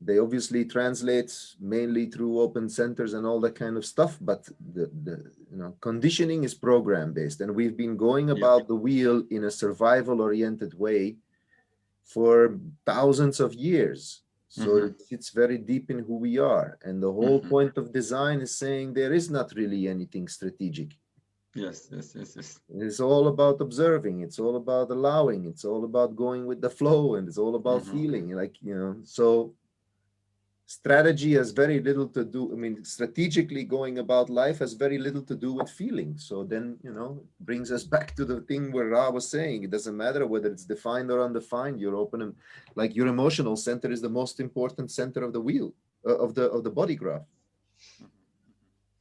they obviously translate mainly through open centers and all that kind of stuff, but the conditioning is program based, and we've been going about the wheel in a survival oriented way for thousands of years. So it's very deep in who we are, and the whole point of design is saying there is not really anything strategic. Yes. It's all about observing, it's all about allowing, it's all about going with the flow, and it's all about feeling, like, so strategy has very little to do, I mean, strategically going about life has very little to do with feeling. So then, it brings us back to the thing where Ra was saying, it doesn't matter whether it's defined or undefined, you're open, and like your emotional center is the most important center of the wheel, of the body graph.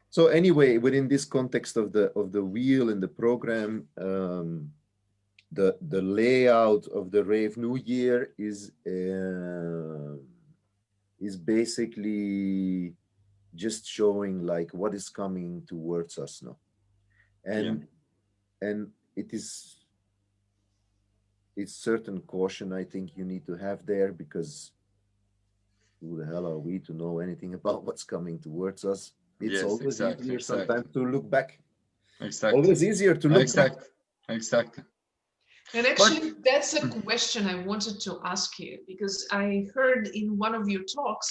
So anyway, within this context of the wheel and the program, the layout of the Rave New Year is basically just showing like what is coming towards us now, and it's certain caution I think you need to have there, because who the hell are we to know anything about what's coming towards us? It's always easier sometimes to look back. Always easier to look back. Exactly. And actually, that's a question I wanted to ask you, because I heard in one of your talks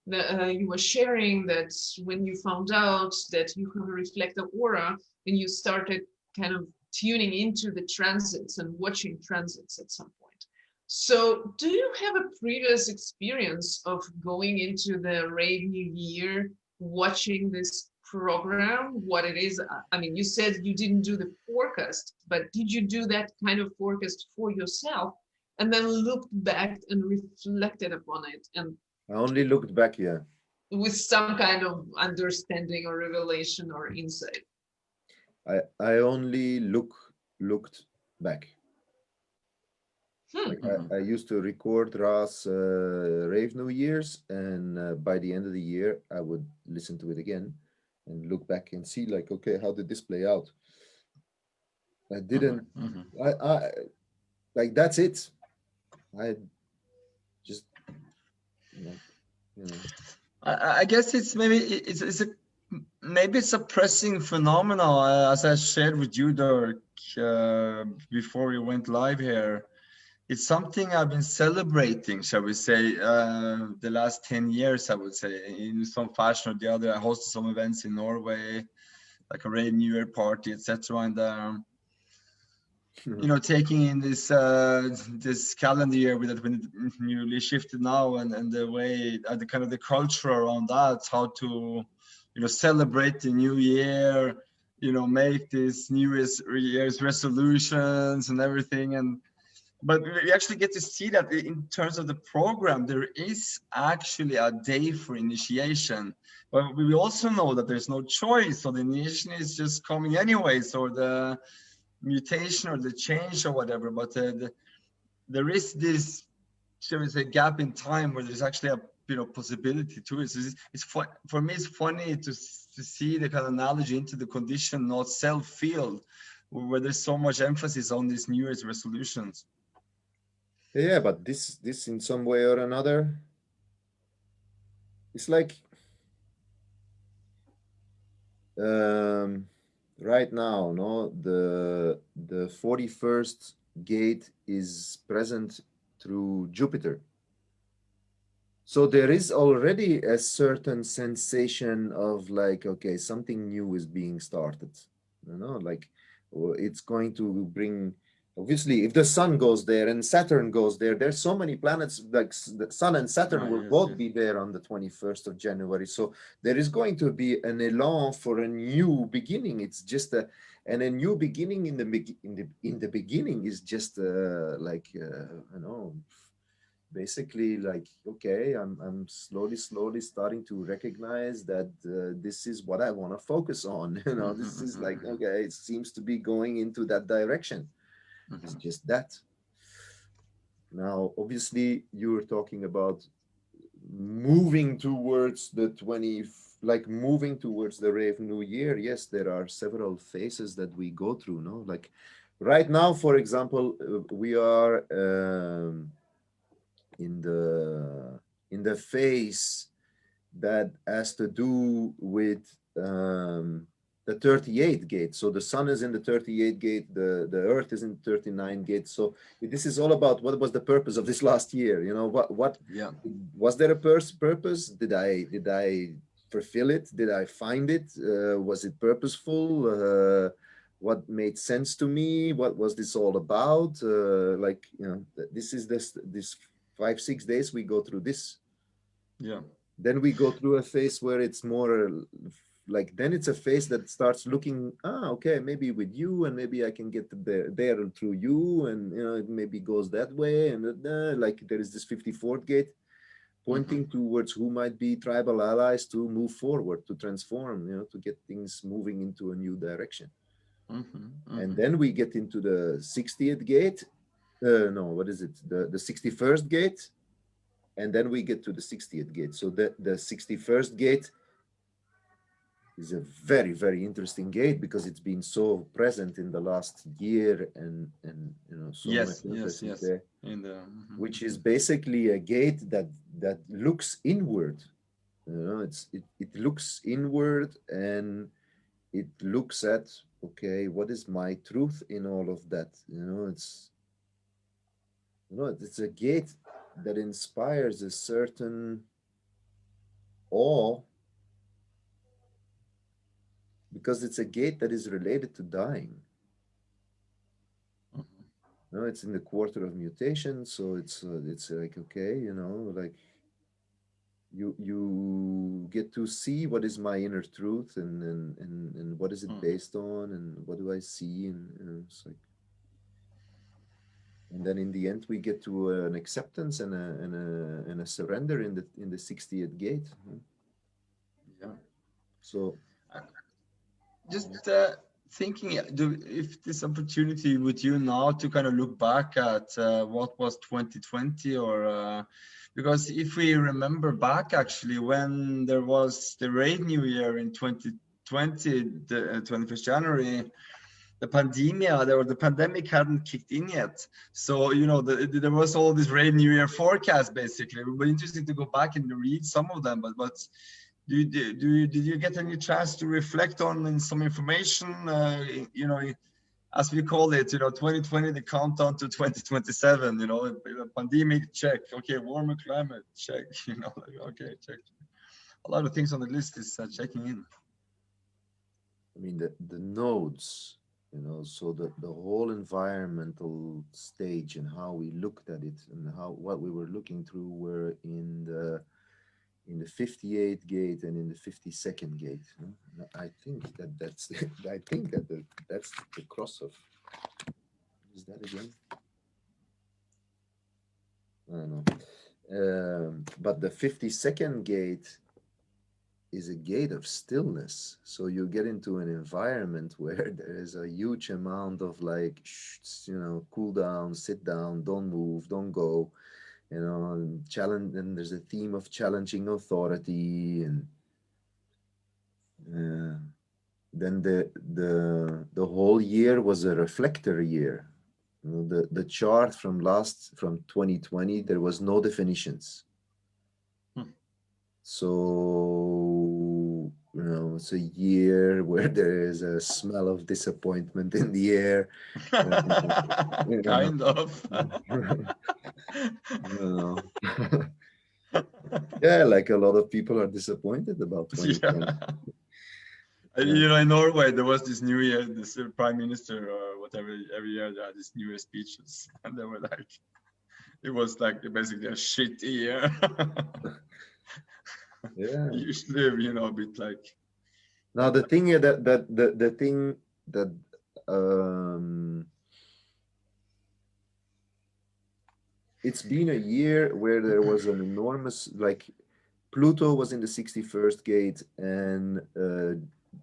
that you were sharing that when you found out that you have a reflector aura, and you started kind of tuning into the transits and watching transits at some point. So do you have a previous experience of going into the Rave New Year, watching this program, what it is? I mean, you said you didn't do the forecast, but did you do that kind of forecast for yourself and then looked back and reflected upon it? And I only looked back, with some kind of understanding or revelation or insight. I only looked back. Like I used to record Ra's Rave New Years, and by the end of the year, I would listen to it again and look back and see, like, okay, how did this play out? I didn't, I like, that's it. I just, I guess it's maybe it's a pressing phenomenon, as I shared with you, Dirk, before we went live here. It's something I've been celebrating, shall we say, the last 10 years, I would say, in some fashion or the other. I hosted some events in Norway, like a Rave New Year party, etc. And taking in this this calendar year with it, when it newly shifted now, and the way, the kind of the culture around that, how to celebrate the new year, make these New Year's resolutions and everything. But we actually get to see that in terms of the program, there is actually a day for initiation. But we also know that there's no choice, so the initiation is just coming anyways, or the mutation or the change or whatever. But there is this, shall we say, gap in time where there's actually a possibility to it. So for me, it's funny to see the kind of analogy into the condition, not self field, where there's so much emphasis on these New Year's resolutions. Yeah, but this in some way or another, it's like right now, no, the 41st gate is present through Jupiter. So there is already a certain sensation of like, okay, something new is being started, like it's going to bring. Obviously, if the sun goes there and Saturn goes there, there's so many planets, like the sun and Saturn will both be there on the 21st of January. So there is going to be an elan for a new beginning. It's just and a new beginning in the beginning is just like, basically like, okay, I'm slowly starting to recognize that this is what I want to focus on. This is like, okay, it seems to be going into that direction. It's just that. Now, obviously, you were talking about moving towards the moving towards the Rave New Year. Yes, there are several phases that we go through, no? Like right now, for example, we are in the in the phase that has to do with the 38 gate. So the sun is in the 38 gate, the earth is in 39 gate. So this is all about what was the purpose of this last year. You know, what Yeah. was there a purpose? Did I fulfill it? Did I find it? Was it purposeful? What made sense to me? What was this all about? Like, you know, this is this 5-6 days we go through this. Yeah. Then we go through a phase where it's more like, then it's a phase that starts looking, okay, maybe with you, and maybe I can get there through you, and you know, it maybe goes that way, and like there is this 54th gate pointing towards who might be tribal allies to move forward, to transform, you know, to get things moving into a new direction. And then we get into the 60th gate. No, what is it? The 61st gate. And then we get to the 60th gate. So the 61st gate is a very, very interesting gate because it's been so present in the last year, and you know, so much interest there. In the, which is basically a gate that looks inward. You know, it looks inward, and it looks at, okay, what is my truth in all of that? You know, it's a gate that inspires a certain awe, because it's a gate that is related to dying. No, it's in the quarter of mutation, so it's like, okay, you know, like you get to see what is my inner truth, and what is it based on, and what do I see, and you know, it's like, and then in the end we get to an acceptance and a surrender in the 60th gate. Yeah. So just thinking, if this opportunity with you now to kind of look back at what was 2020, or because if we remember back, actually, when there was the Rave New Year in 2020, the 21st January, the pandemic hadn't kicked in yet. So, you know, there was all this Rave New Year forecast, basically. It would be interesting to go back and read some of them, but did you get any chance to reflect on some information, you know, as we call it, you know, 2020, the countdown to 2027, you know, pandemic, check. Okay, warmer climate, check. You know, like, okay, check. A lot of things on the list is checking in. I mean, the nodes, you know, so the whole environmental stage and how we looked at it, and what we were looking through were in the 58th gate and in the 52nd gate. I think that's the cross of, is that again? I don't know. But the 52nd gate is a gate of stillness. So you get into an environment where there is a huge amount of like, you know, cool down, sit down, don't move, don't go, you know, and challenge. And there's a theme of challenging authority, and then the whole year was a reflector year. You know, the chart from 2020, there was no definitions. So, you know, it's a year where there is a smell of disappointment in the air. Kind of. You know. Yeah, like a lot of people are disappointed about 2020. Yeah. You know, in Norway, there was this New Year, this prime minister or whatever, every year they had these New Year speeches, and they were like, it was like basically a shit year. Yeah. Usually, you know, a bit like. Now the thing is that the thing that it's been a year where there was an enormous, like, Pluto was in the 61st gate, and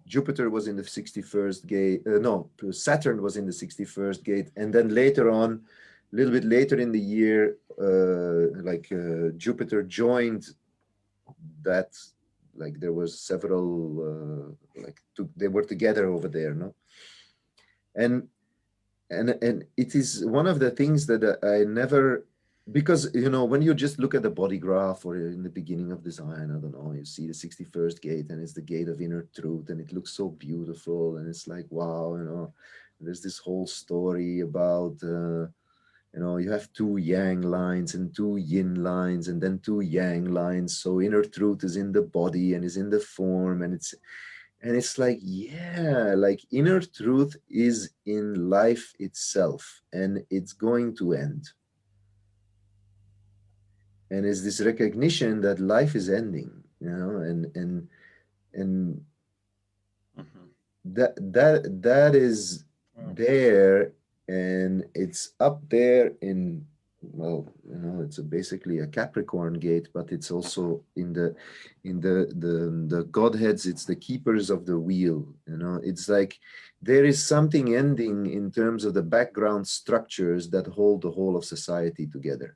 Jupiter was in the 61st gate. No, Saturn was in the 61st gate, and then later on, a little bit later in the year, Jupiter joined that. Like there was several, they were together over there, no? And it is one of the things that I never because you know, when you just look at the body graph or in the beginning of design, I don't know, you see the 61st gate and it's the gate of inner truth and it looks so beautiful and it's like, wow, you know, there's this whole story about you know, you have two yang lines and two yin lines and then two yang lines, so inner truth is in the body and is in the form, and it's like, yeah, like inner truth is in life itself and it's going to end. And it's this recognition that life is ending, you know, and that is there, and it's up there in, well, you know, it's basically a Capricorn gate, but it's also in the godheads, it's the keepers of the wheel, you know. It's like there is something ending in terms of the background structures that hold the whole of society together.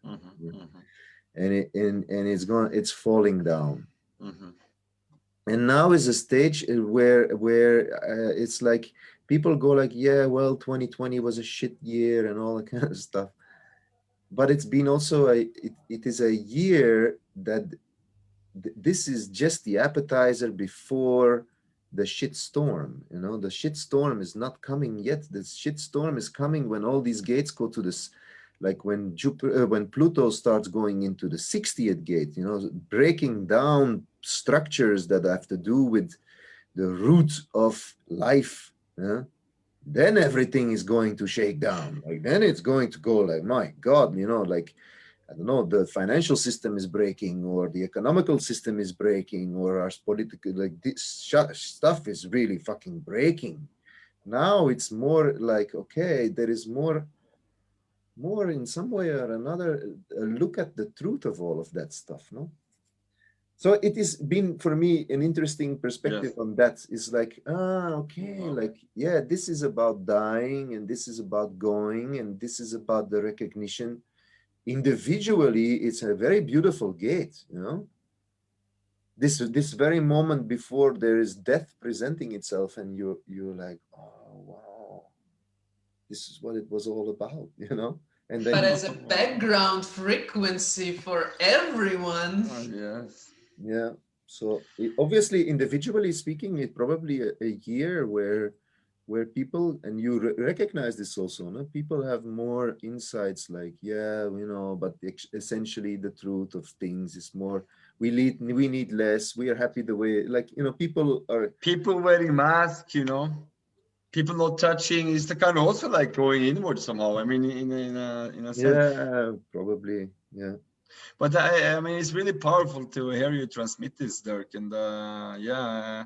And it's falling down. And now is a stage where it's like people go like, yeah, well, 2020 was a shit year and all that kind of stuff, but it's been also it is a year that this is just the appetizer before the shit storm. You know, the shit storm is not coming yet. The shit storm is coming when all these gates go to this, like when Jupiter, when Pluto starts going into the 60th gate, you know, breaking down structures that have to do with the root of life. Yeah? Then everything is going to shake down. Like then it's going to go like, my God, you know, like, I don't know, the financial system is breaking, or the economical system is breaking, or our political, like this stuff is really fucking breaking. Now it's more like, okay, there is more in some way or another, look at the truth of all of that stuff, no? So it has been for me an interesting perspective on that. It's like, okay, like, yeah, this is about dying, and this is about going, and this is about the recognition. Individually, it's a very beautiful gate, you know. This very moment before there is death presenting itself, and you're like, oh wow, this is what it was all about, you know. And then But as a background frequency for everyone. Yes. yeah, so obviously, individually speaking, it probably a year where people, and you recognize this also, no? People have more insights like, yeah, you know, but essentially the truth of things is more, we need less, we are happy the way, like, you know, people wearing masks, you know, people not touching, is the kind of also like going inward somehow. I mean, in a sense. Yeah, probably, yeah. But I mean, it's really powerful to hear you transmit this, Dirk, and yeah,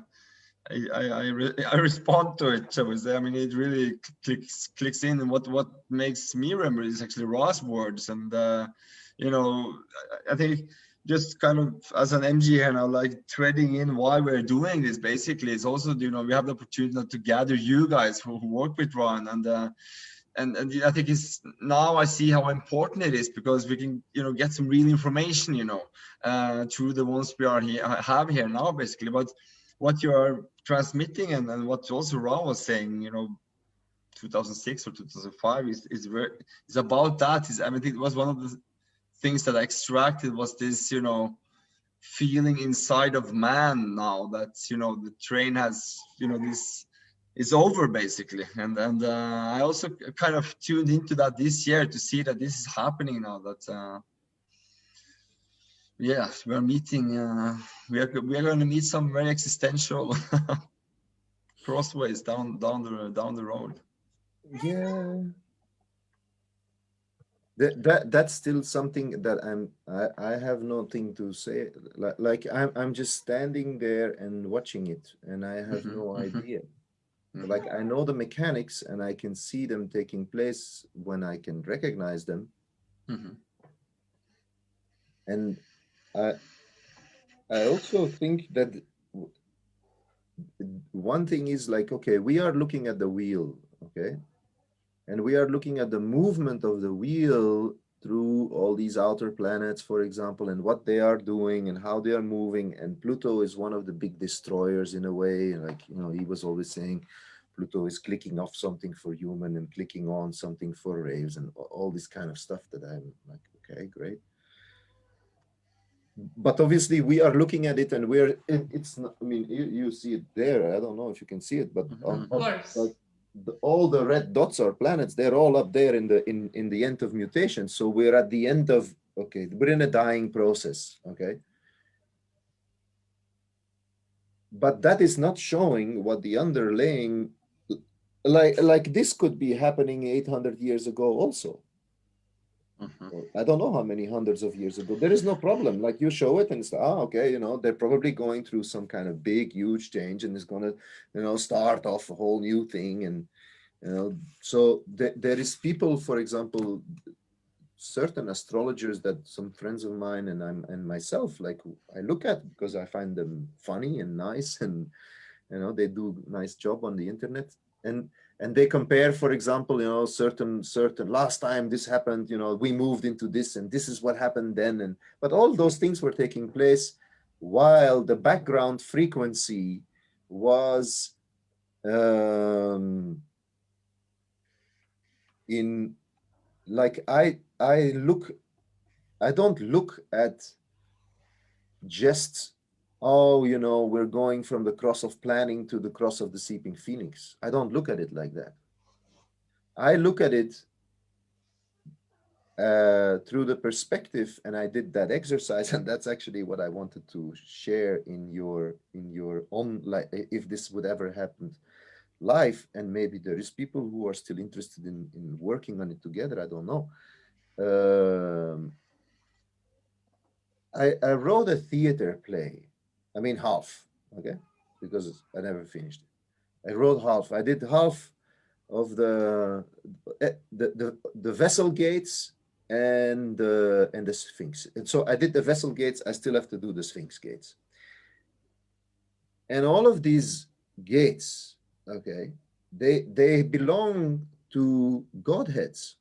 I respond to it. So I mean, it really clicks in. And what makes me remember is actually Ra's words, and you know, I think just kind of as an MG here now, like threading in why we're doing this. Basically, it's also, you know, we have the opportunity to gather you guys who work with Ron, and I think it's now I see how important it is, because we can, you know, get some real information, you know, through the ones we are here have here now, basically. But what you are transmitting, and what also Ron was saying, you know, 2006 or 2005 is about that. I mean, it was one of the things that I extracted, was this, you know, feeling inside of man now that, you know, the train has, you know, this is over basically. And I also kind of tuned into that this year to see that this is happening now, that yeah, we're meeting, we are going to meet some very existential crossways down the road. Yeah, that's still something that I have nothing to say. Like I'm just standing there and watching it, and I have no idea. Like I know the mechanics, and I can see them taking place when I can recognize them. And I also think that one thing is like, okay, we are looking at the wheel, okay, and we are looking at the movement of the wheel through all these outer planets, for example, and what they are doing and how they are moving. And Pluto is one of the big destroyers in a way. Like, you know, he was always saying Pluto is clicking off something for human and clicking on something for raves, and all this kind of stuff that I'm like, Okay, great. But obviously we are looking at it and it's not, I mean, you see it there. I don't know if you can see it, but Of course. all the red dots are planets. They're all up there in the end of mutation. So we're at the end of, okay, we're in a dying process. Okay. But that is not showing what the underlying, like this could be happening 800 years ago also. I don't know how many hundreds of years ago. There is no problem. Like you show it and it's, okay, you know, they're probably going through some kind of big, huge change and it's going to, you know, start off a whole new thing. And, you know, so there is people, for example, certain astrologers that some friends of mine and myself, like I look at because I find them funny and nice and, you know, they do a nice job on the internet. And they compare, for example, you know, certain last time this happened, you know, we moved into this and this is what happened then. And but all those things were taking place while the background frequency was in, like I don't look at just, oh, you know, we're going from the cross of planning to the cross of the sleeping phoenix. I don't look at it like that. I look at it through the perspective, and I did that exercise, and that's actually what I wanted to share in your own, like, if this would ever happen live, and maybe there is people who are still interested in working on it together. I don't know. I wrote a theater play. I mean, half, okay, because I never finished it. I wrote half. I did half of the vessel gates and the Sphinx. And so I did the vessel gates. I still have to do the Sphinx gates. And all of these gates, okay, they belong to godheads.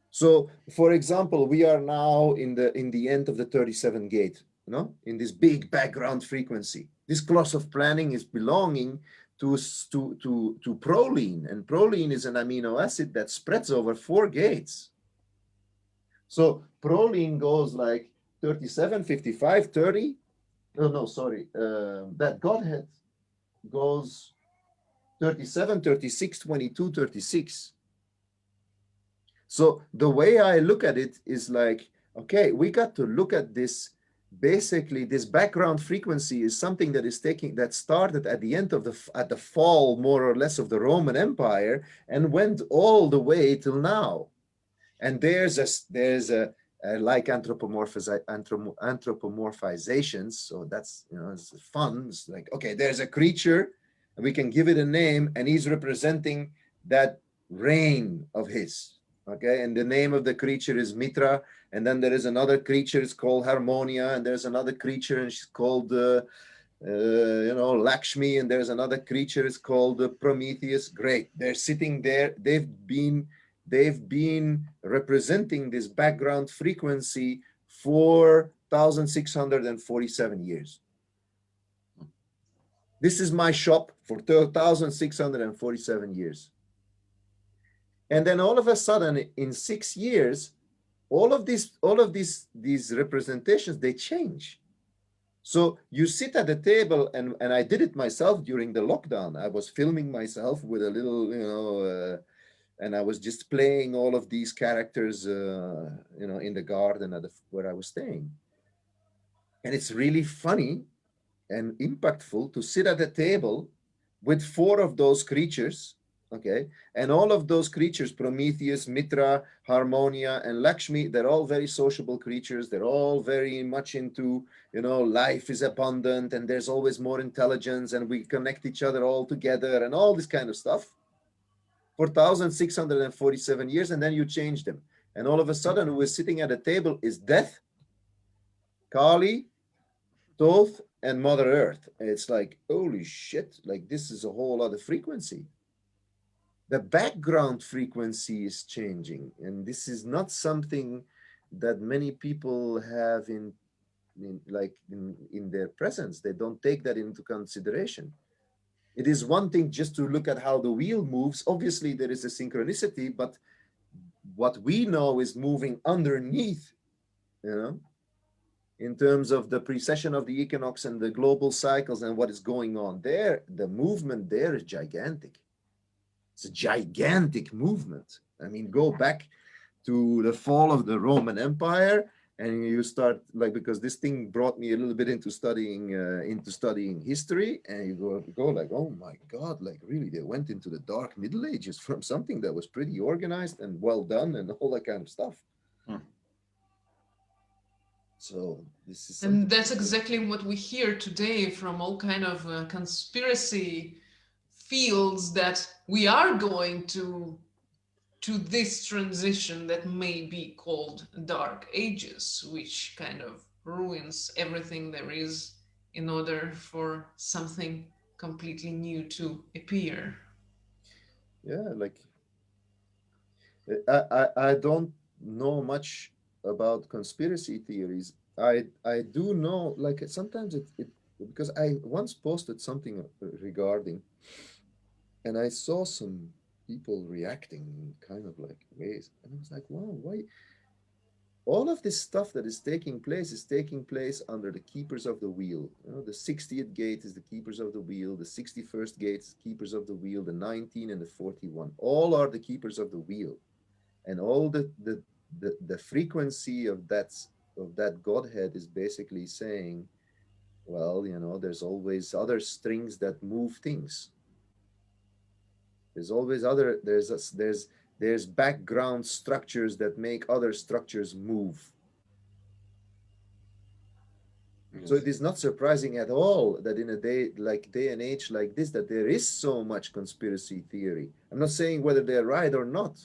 So, for example, we are now in the end of the 37 gate, you know, in this big background frequency. This class of planning is belonging to proline, and proline is an amino acid that spreads over 4 gates. So proline goes like 37, 55, 30. No, sorry. That godhead goes 37, 36, 22, 36. So the way I look at it is like, okay, we got to look at this. Basically, this background frequency is something that started at the end of at the fall, more or less, of the Roman Empire and went all the way till now. And there's like anthropomorphizations. So that's, you know, it's fun. It's like, okay, there's a creature and we can give it a name and he's representing that reign of his. Okay, and the name of the creature is Mitra, and then there is another creature, it's called Harmonia, and there's another creature and she's called you know, Lakshmi, and there's another creature, it's called Prometheus. Great, they're sitting there. They've been representing this background frequency for 1,647 years. This is my shop for 1,647 years. And then all of a sudden, in 6 years, all of these representations, they change. So you sit at the table, and I did it myself during the lockdown. I was filming myself with a little, you know, and I was just playing all of these characters, you know, in the garden where I was staying. And it's really funny and impactful to sit at a table with 4 of those creatures, okay? And all of those creatures, Prometheus, Mitra, Harmonia, and Lakshmi, they're all very sociable creatures. They're all very much into, you know, life is abundant and there's always more intelligence and we connect each other all together and all this kind of stuff for 1,647 years, and then you change them. And all of a sudden, who is sitting at a table is Death, Kali, Thoth, and Mother Earth. And it's like, holy shit, like this is a whole other frequency. The background frequency is changing, and this is not something that many people have in their presence. They don't take that into consideration. It is one thing just to look at how the wheel moves. Obviously, there is a synchronicity, but what we know is moving underneath, you know, in terms of the precession of the equinox and the global cycles and what is going on there, the movement there is gigantic. It's a gigantic movement. I mean, go back to the fall of the Roman Empire, and you start like, because this thing brought me a little bit into studying history, and you go like, oh my God, like really, they went into the dark Middle Ages from something that was pretty organized and well done and all that kind of stuff. So this is and that's exactly what we hear today from all kind of conspiracy fields, that we are going to this transition that may be called dark ages, which kind of ruins everything there is in order for something completely new to appear. Yeah, like I don't know much about conspiracy theories. I do know, like sometimes it because I once posted something regarding, and I saw some people reacting in kind of like ways, and I was like, wow, why all of this stuff that is taking place under the keepers of the wheel. You know, the 60th gate is the keepers of the wheel, the 61st gate is keepers of the wheel, the 19 and the 41, all are the keepers of the wheel. And all the frequency of that Godhead is basically saying, well, you know, there's always other strings that move things. There's always other, there's background structures that make other structures move. Yes. So it is not surprising at all that in a day and age like this, that there is so much conspiracy theory. I'm not saying whether they're right or not.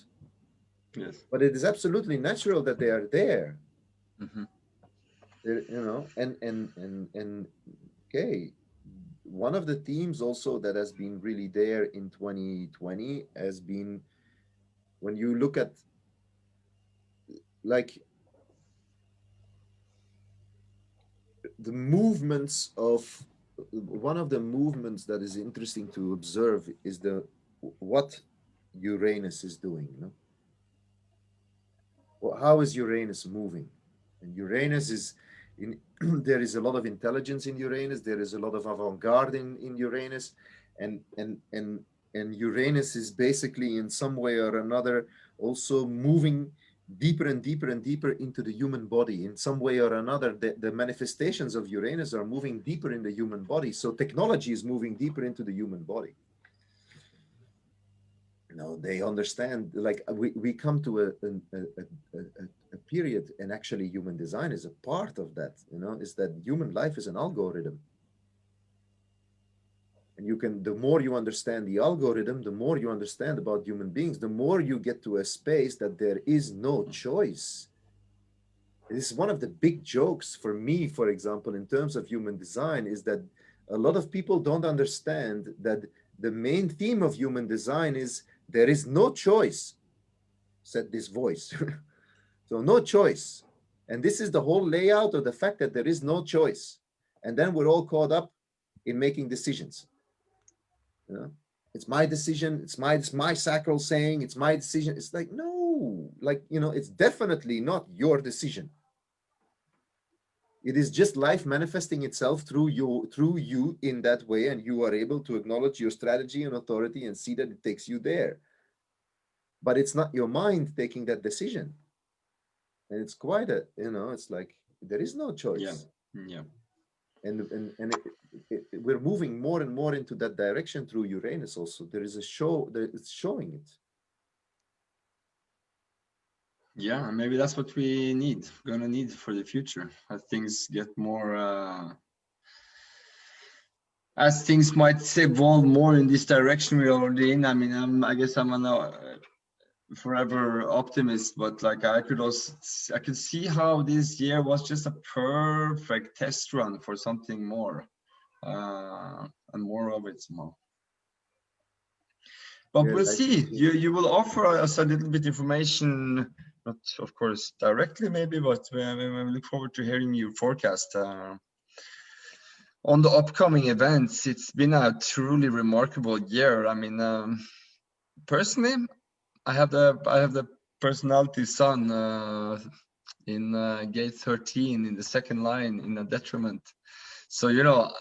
Yes. But it is absolutely natural that they are there. Mm-hmm. You know, and okay. One of the themes also that has been really there in 2020 has been, when you look at like the movements of, one of the movements that is interesting to observe is what Uranus is doing, you know? Well, how is Uranus moving? And Uranus is in there is a lot of intelligence in Uranus, there is a lot of avant-garde in Uranus, and Uranus is basically in some way or another also moving deeper and deeper and deeper into the human body. In some way or another, the manifestations of Uranus are moving deeper in the human body. So technology is moving deeper into the human body. You know, they understand, like we come to a period, and actually human design is a part of that, you know, is that human life is an algorithm. And you can, the more you understand the algorithm, the more you understand about human beings, the more you get to a space that there is no choice. This is one of the big jokes for me, for example, in terms of human design, is that a lot of people don't understand that the main theme of human design is there is no choice, said this voice. So no choice. And this is the whole layout of the fact that there is no choice. And then we're all caught up in making decisions. You know, it's my decision. It's my sacral saying, it's my decision. It's like, no, like, you know, it's definitely not your decision. It is just life manifesting itself through you in that way, and you are able to acknowledge your strategy and authority and see that it takes you there. But it's not your mind taking that decision. And it's quite a, you know, it's like there is no choice. Yeah. And we're moving more and more into that direction through Uranus also. There is a show that it's showing it. Yeah, maybe that's what we need. We're gonna need for the future as things get more, as things might evolve more in this direction we're already in. I mean, I guess I'm an forever optimist, but like I could see how this year was just a perfect test run for something more, and more of it somehow. But we'll see. You will offer us a little bit information, not of course directly maybe, but we look forward to hearing your forecast on the upcoming events. It's been a truly remarkable year. I mean, personally, I have the personality son in gate 13 in the second line in a detriment. So, you know,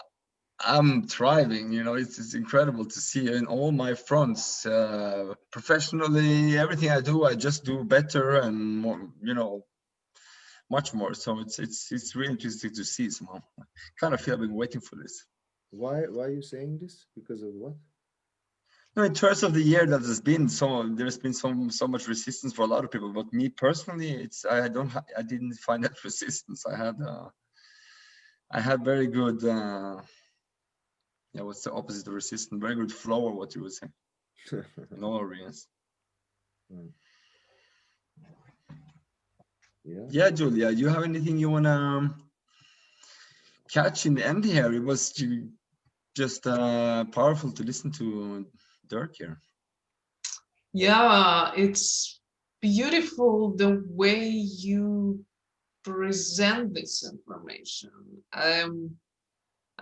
I'm thriving, you know, it's incredible to see in all my fronts, professionally, everything I do, I just do better and more, you know, much more. So it's really interesting to see somehow. I kind of feel I've been waiting for this. Why are you saying this? Because of what? No, in terms of the year that there's been so much resistance for a lot of people, but me personally, it's I didn't find that resistance. I had very good yeah, what's the opposite of resistance? Very good flow, or what you would say, in all arenas. Yeah. Yeah, Julia, you have anything you wanna catch in the end here? It was just powerful to listen to Dirk here. Yeah, it's beautiful the way you present this information.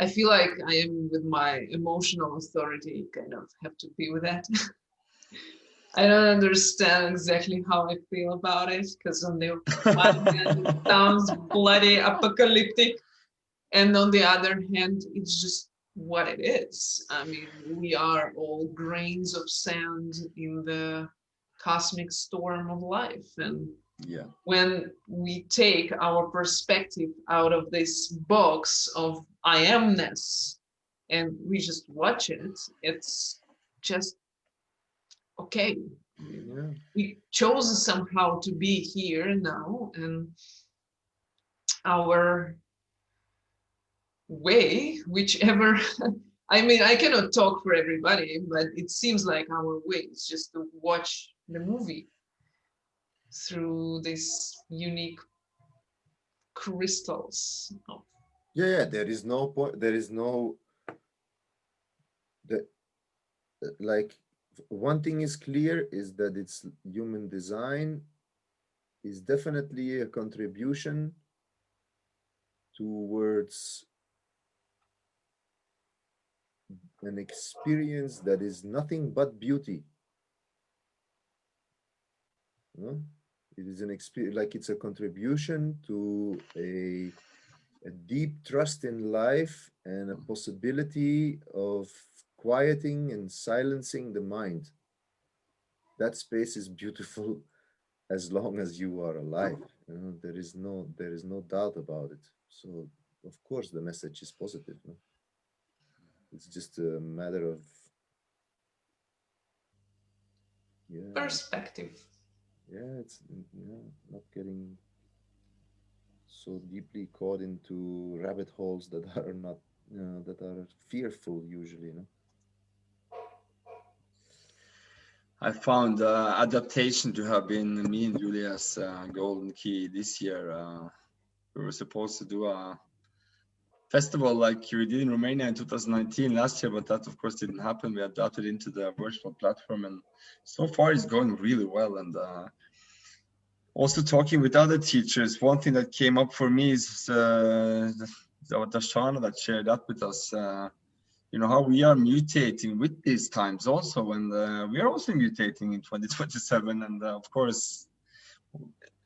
I feel like I am with my emotional authority, kind of have to be with that. I don't understand exactly how I feel about it, because on the one hand it sounds bloody apocalyptic, and on the other hand it's just what it is. I mean, we are all grains of sand in the cosmic storm of life, and Yeah. when we take our perspective out of this box of I amness and we just watch it, it's just okay. Yeah. We chose somehow to be here now, and our way, whichever I mean, I cannot talk for everybody, but it seems like our way is just to watch the movie through these unique crystals of Yeah, there is no point. There is no the like one thing is clear is that it's human design is definitely a contribution towards an experience that is nothing but beauty. No? It is an experience, like it's a contribution to a deep trust in life and a possibility of quieting and silencing the mind. That space is beautiful as long as you are alive. You know, there is no doubt about it. So of course the message is positive. No? It's just a matter of yeah, perspective. yeah, it's not getting so deeply caught into rabbit holes that are not that are fearful usually, no? I found adaptation to have been me and Julia's golden key this year. We were supposed to do a festival like we did in Romania in 2019 last year, but that of course didn't happen. We adapted into the virtual platform, and so far it's going really well. And also talking with other teachers, one thing that came up for me is Dashana that shared that with us. You know, how we are mutating with these times also, and we are also mutating in 2027. And of course,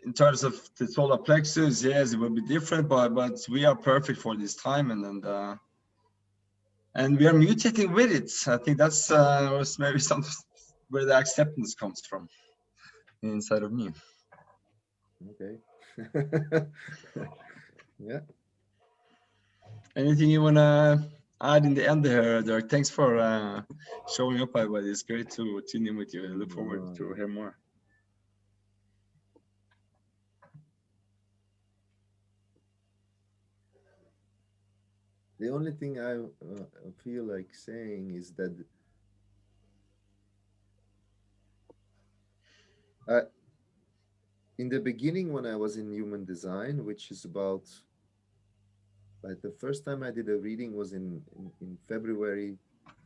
in terms of the solar plexus, yes, it will be different, but we are perfect for this time, and we are mutating with it. I think that's was maybe some where the acceptance comes from inside of me. Okay. Yeah. Anything you wanna add in the end there, Dirk? Thanks for showing up, everybody. It's great to tune in with you. I look forward to hear more. The only thing I feel like saying is that uh, in the beginning, when I was in human design, which is about like the first time I did a reading was in February.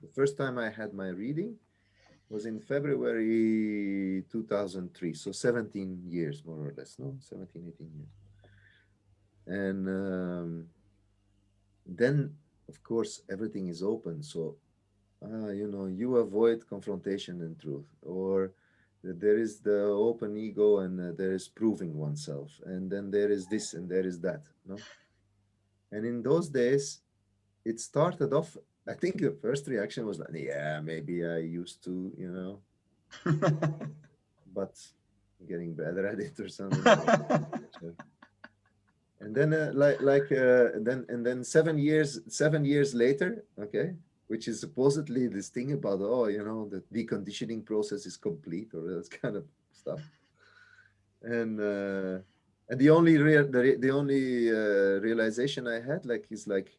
The first time I had my reading was in February 2003, so 17 years more or less, no? 17, 18 years. And then, of course, everything is open. So, you know, you avoid confrontation and truth, or There is the open ego, and there is proving oneself, and then there is this and there is that, no? And in those days, it started off, I think the first reaction was like, yeah, maybe I used to, you know, but I'm getting better at it or something. And then then 7 years later, okay, which is supposedly this thing about, oh, you know, the deconditioning process is complete or that kind of stuff. And the only realization I had, like, is like,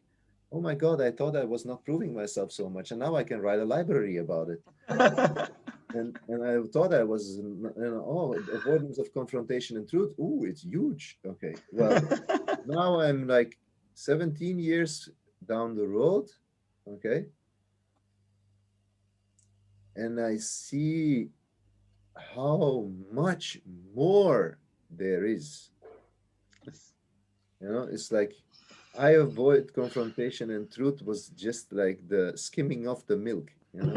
oh my God, I thought I was not proving myself so much, and now I can write a library about it. And I thought I was, you know, oh, avoidance of confrontation and truth. Oh, it's huge. Okay, well, now I'm like 17 years down the road, okay, and I see how much more there is. You know, it's like I avoid confrontation and truth was just like the skimming off the milk, you know.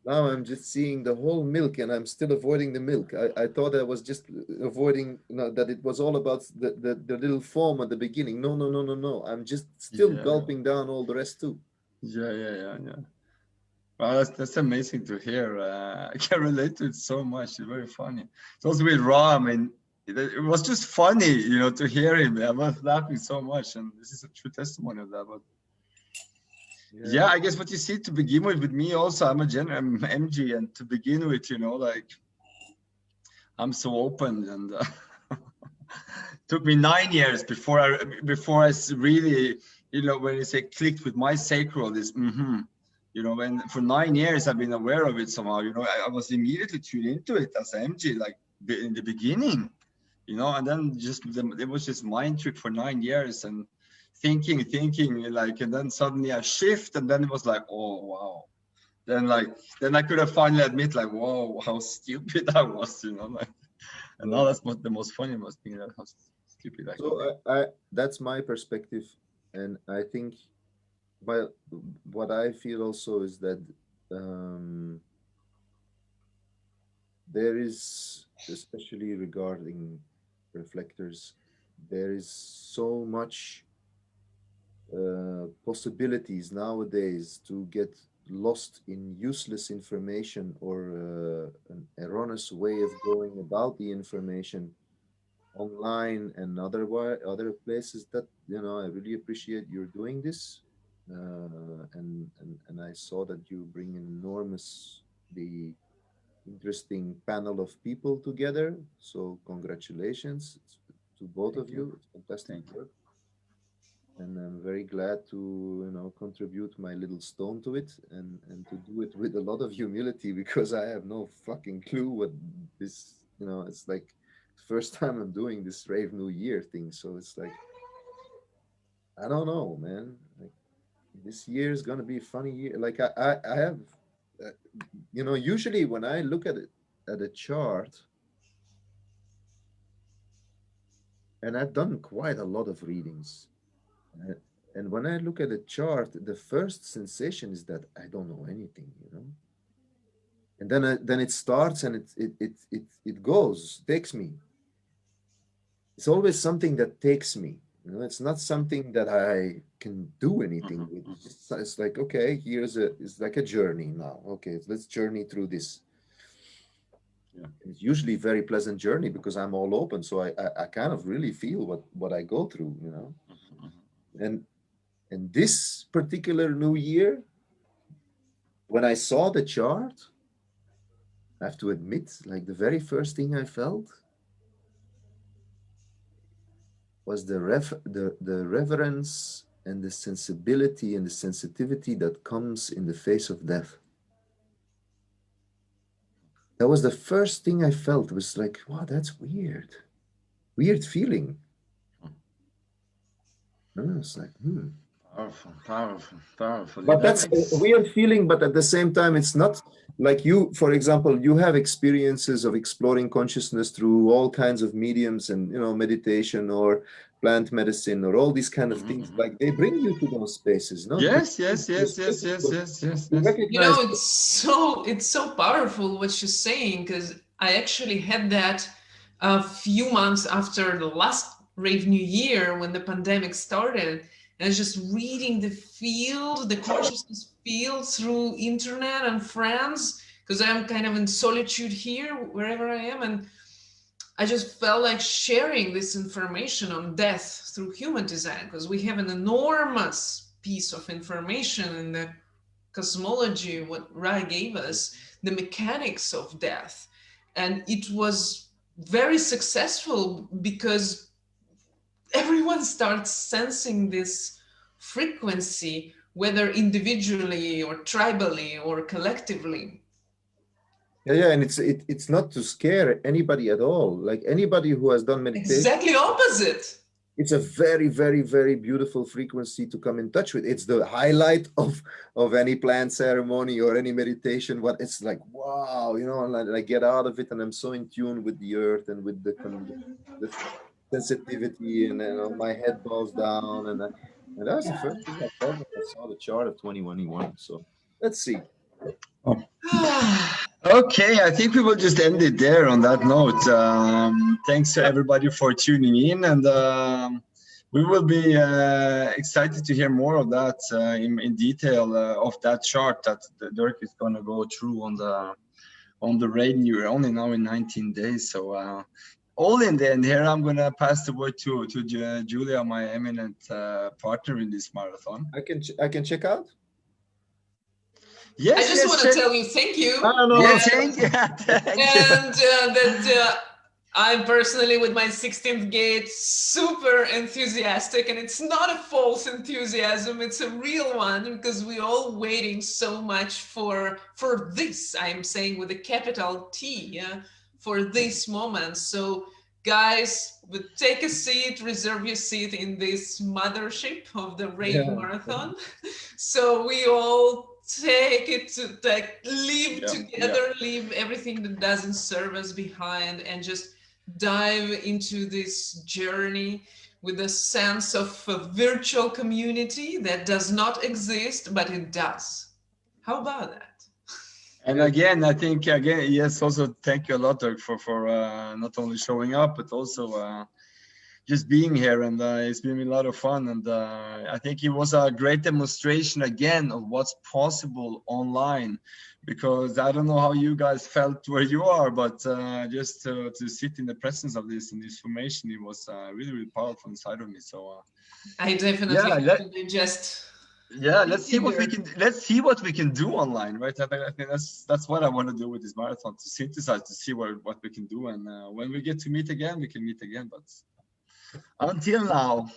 Now I'm just seeing the whole milk and I'm still avoiding the milk. I thought I was just avoiding, you know, that it was all about the little foam at the beginning. No, no, no, no, no. I'm just still gulping down all the rest too. Yeah. Well, that's amazing to hear. I can relate to it so much. It's very funny. It's also with Ra. I mean, it was just funny, you know, to hear him. I was laughing so much, and this is a true testimony of that. But yeah, I guess what you see to begin with me also, I'm MG, and to begin with, you know, like I'm so open, and took me 9 years before I really, you know, when you say clicked with my sacral, this you know, when for 9 years I've been aware of it somehow, you know, I was immediately tuned into it as MG, like in the beginning, you know, and then it was just mind trick for 9 years and thinking like, and then suddenly I shift, and then it was like, oh wow, then I could have finally admit like, whoa, how stupid I was, you know, like, and now that's what the most funny most thing, that how stupid I could be. So that's my perspective, and I think, but what I feel also is that there is, especially regarding reflectors, there is so much possibilities nowadays to get lost in useless information or an erroneous way of going about the information online and other places, that, you know, I really appreciate you're doing this, and I saw that you bring an enormously interesting panel of people together, so congratulations to both of you. It's fantastic work. And I'm very glad to, you know, contribute my little stone to it, and to do it with a lot of humility, because I have no fucking clue what this, you know, it's like the first time I'm doing this Rave New Year thing. So it's like, I don't know, man. Like, this year is gonna be a funny year. Like I have, you know, usually when I look at it, at a chart, and I've done quite a lot of readings. And when I look at the chart, the first sensation is that I don't know anything, you know. And then it starts and it goes, takes me. It's always something that takes me. You know, it's not something that I can do anything with. It's like, okay, it's like a journey now. Okay, let's journey through this. Yeah. It's usually a very pleasant journey because I'm all open, so I kind of really feel what I go through, you know. And this particular New Year, when I saw the chart, I have to admit, like, the very first thing I felt was the reverence and the sensibility and the sensitivity that comes in the face of death. That was the first thing I felt. It was like, wow, that's weird. Weird feeling. And it's like, Powerful. But that's a weird feeling, but at the same time, it's not like you, for example, you have experiences of exploring consciousness through all kinds of mediums and, you know, meditation or plant medicine or all these kind of things, like they bring you to those spaces, no? Yes, You You know, recognize. it's so powerful what you're saying, because I actually had that a few months after the last Rave New Year when the pandemic started. And I was just reading the field, the consciousness field through internet and friends, because I'm kind of in solitude here, wherever I am. And I just felt like sharing this information on death through human design, because we have an enormous piece of information in the cosmology, what Ra gave us, the mechanics of death. And it was very successful because everyone starts sensing this frequency, whether individually or tribally or collectively. Yeah, and it's not to scare anybody at all. Like anybody who has done meditation, Exactly opposite. it's a very, very, very beautiful frequency to come in touch with. It's the highlight of any plant ceremony or any meditation. What it's like, wow, you know, and I get out of it, and I'm so in tune with the earth and with the sensitivity, and you know, my head bows down, and that was the first thing I felt when I saw the chart of 2021. So let's see. Okay, I think we will just end it there on that note. Thanks to everybody for tuning in, and we will be excited to hear more of that in detail of that chart that Dirk is going to go through on the Rave New Year, only now in 19 days. So all in the end here, I'm going to pass the word to Julia, my eminent partner in this marathon. I can check out. Yes, I just want to tell you thank you. Thank you. And that I'm personally, with my 16th gate, super enthusiastic, and it's not a false enthusiasm, it's a real one, because we're all waiting so much for this, I'm saying with a capital T, yeah, for this moment. So guys, take a seat, reserve your seat in this mothership of the Rave Marathon. So we all take it to live together, leave everything that doesn't serve us behind, and just dive into this journey with a sense of a virtual community that does not exist, but it does. How about that? And again, I think, yes, also thank you a lot, Dirk, for not only showing up, but also just being here. And it's been a lot of fun. And I think it was a great demonstration again of what's possible online, because I don't know how you guys felt where you are, but just to sit in the presence of this and this formation, it was really, really powerful inside of me. So I definitely let's see what we can do online, right? I think that's what I want to do with this marathon, to synthesize, to see what we can do, and when we get to meet again, we can meet again. But until now,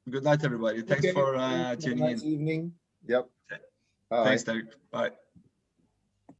good night, everybody. Thanks for tuning in. Nice evening. Yep. Thanks, Dirk. Bye.